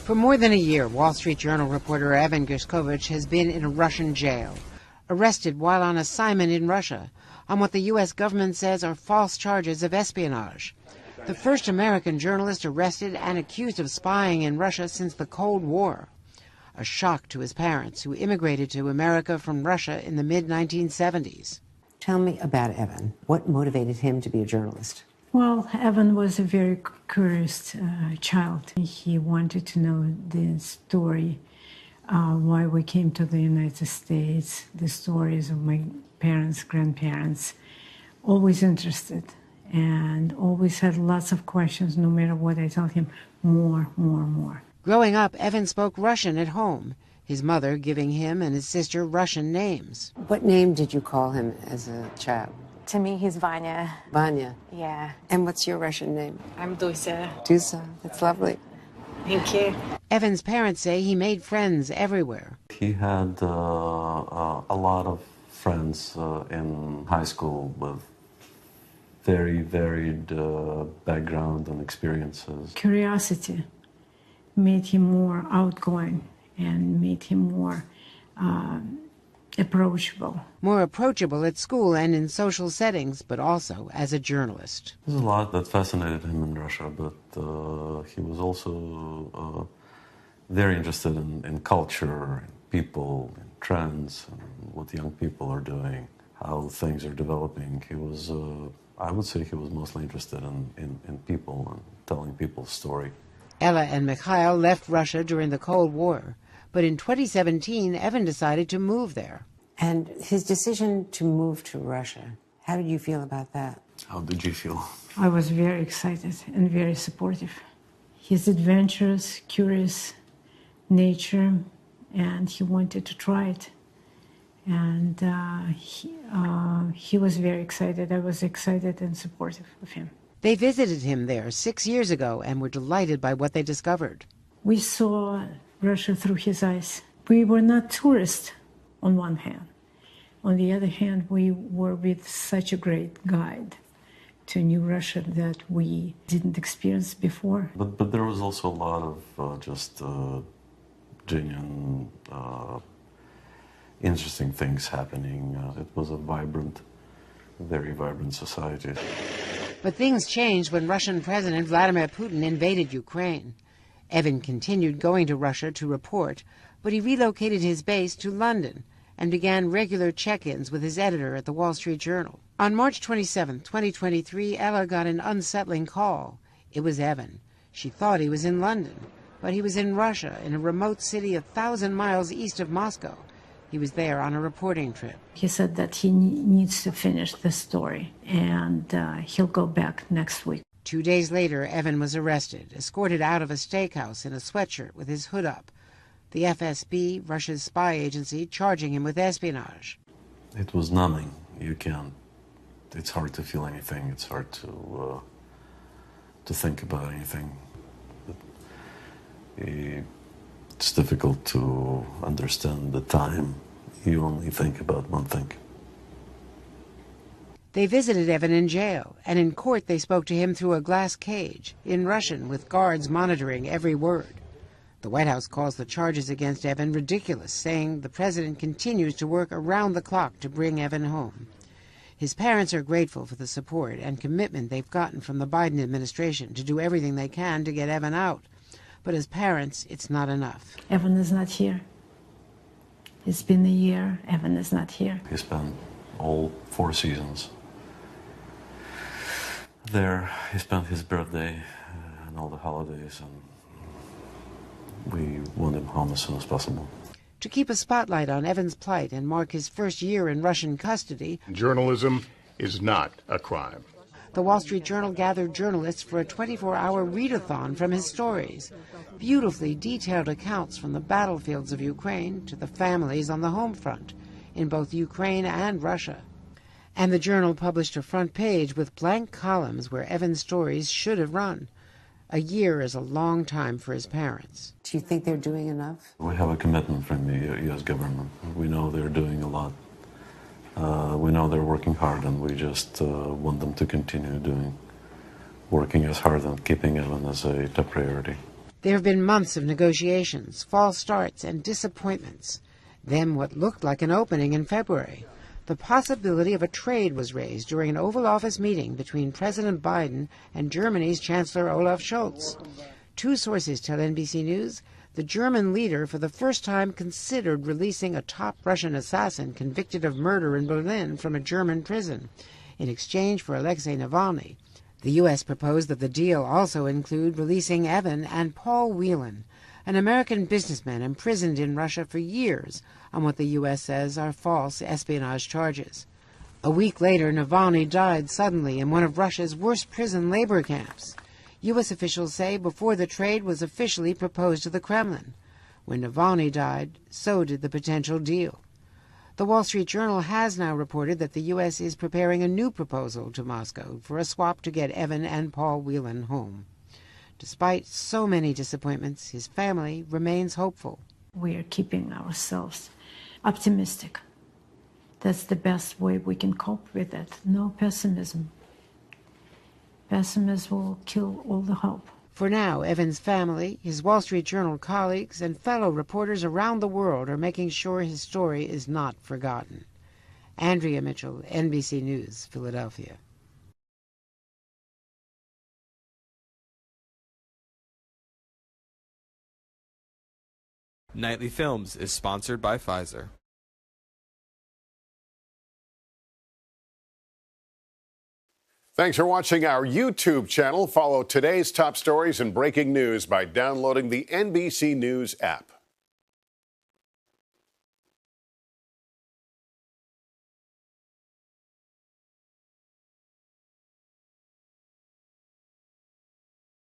For more than a year, Wall Street Journal reporter Evan Gershkovich has been in a Russian jail, arrested while on assignment in Russia on what the U.S. government says are false charges of espionage. The first American journalist arrested and accused of spying in Russia since the Cold War. A shock to his parents, who immigrated to America from Russia in the mid-1970s. Tell me about Evan. What motivated him to be a journalist? Well, Evan was a very curious child. He wanted to know the story, why we came to the United States, the stories of my parents, grandparents. Always interested and always had lots of questions, no matter what I told him, more. Growing up, Evan spoke Russian at home, his mother giving him and his sister Russian names. What name did you call him as a child? To me, he's Vanya. Vanya. Yeah. And what's your Russian name? I'm Dusa. Dusa. That's lovely. Thank you. Evan's parents say he made friends everywhere. He had a lot of friends in high school with very varied background and experiences. Curiosity made him more outgoing and made him more approachable. More approachable at school and in social settings, but also as a journalist. There's a lot that fascinated him in Russia, but he was also very interested in culture, in people, in trends, and what young people are doing, how things are developing. He was, I would say he was mostly interested in people and telling people's story. Ella and Mikhail left Russia during the Cold War. But in 2017, Evan decided to move there. And his decision to move to Russia, how did you feel about that? How did you feel? I was very excited and very supportive. His adventurous, curious nature, and he wanted to try it. And he was very excited. I was excited and supportive of him. They visited him there 6 years ago and were delighted by what they discovered. We saw Russia through his eyes. We were not tourists on one hand. On the other hand, we were with such a great guide to New Russia that we didn't experience before. But there was also a lot of just genuine, interesting things happening. It was a vibrant, very vibrant society. But things changed when Russian President Vladimir Putin invaded Ukraine. Evan continued going to Russia to report, but he relocated his base to London and began regular check-ins with his editor at the Wall Street Journal. On March 27, 2023, Ella got an unsettling call. It was Evan. She thought he was in London, but he was in Russia, in a remote city 1,000 miles east of Moscow. He was there on a reporting trip. He said that he needs to finish the story, and he'll go back next week. 2 days later, Evan was arrested, escorted out of a steakhouse in a sweatshirt with his hood up. The FSB, Russia's spy agency, charging him with espionage. It was numbing. It's hard to feel anything. It's hard to think about anything. It's difficult to understand the time. You only think about one thing. They visited Evan in jail, and in court they spoke to him through a glass cage, in Russian, with guards monitoring every word. The White House calls the charges against Evan ridiculous, saying the president continues to work around the clock to bring Evan home. His parents are grateful for the support and commitment they've gotten from the Biden administration to do everything they can to get Evan out. But as parents, it's not enough. Evan is not here. It's been a year. Evan is not here. He spent all 4 seasons there. He spent his birthday and all the holidays, and we want him home as soon as possible. To keep a spotlight on Evan's plight and mark his first year in Russian custody, journalism is not a crime. The Wall Street Journal gathered journalists for a 24-hour readathon from his stories. Beautifully detailed accounts from the battlefields of Ukraine to the families on the home front, in both Ukraine and Russia. And the Journal published a front page with blank columns where Evan's stories should have run. A year is a long time for his parents. Do you think they're doing enough? We have a commitment from the U.S. government. We know they're doing a lot. We know they're working hard, and we just want them to continue working as hard and keeping Evan as a top priority. There have been months of negotiations, false starts, and disappointments. Then what looked like an opening in February. The possibility of a trade was raised during an Oval Office meeting between President Biden and Germany's Chancellor Olaf Scholz. Two sources tell NBC News the German leader for the first time considered releasing a top Russian assassin convicted of murder in Berlin from a German prison in exchange for Alexei Navalny. The U.S. proposed that the deal also include releasing Evan and Paul Whelan, an American businessman imprisoned in Russia for years on what the U.S. says are false espionage charges. A week later, Navalny died suddenly in one of Russia's worst prison labor camps. U.S. officials say before the trade was officially proposed to the Kremlin. When Navalny died, so did the potential deal. The Wall Street Journal has now reported that the U.S. is preparing a new proposal to Moscow for a swap to get Evan and Paul Whelan home. Despite so many disappointments, his family remains hopeful. We are keeping ourselves optimistic. That's the best way we can cope with it. No pessimism. Pessimism will kill all the hope. For now, Evan's family, his Wall Street Journal colleagues, and fellow reporters around the world are making sure his story is not forgotten. Andrea Mitchell, NBC News, Philadelphia. Nightly Films is sponsored by Pfizer. Thanks for watching our YouTube channel. Follow today's top stories and breaking news by downloading the NBC News app.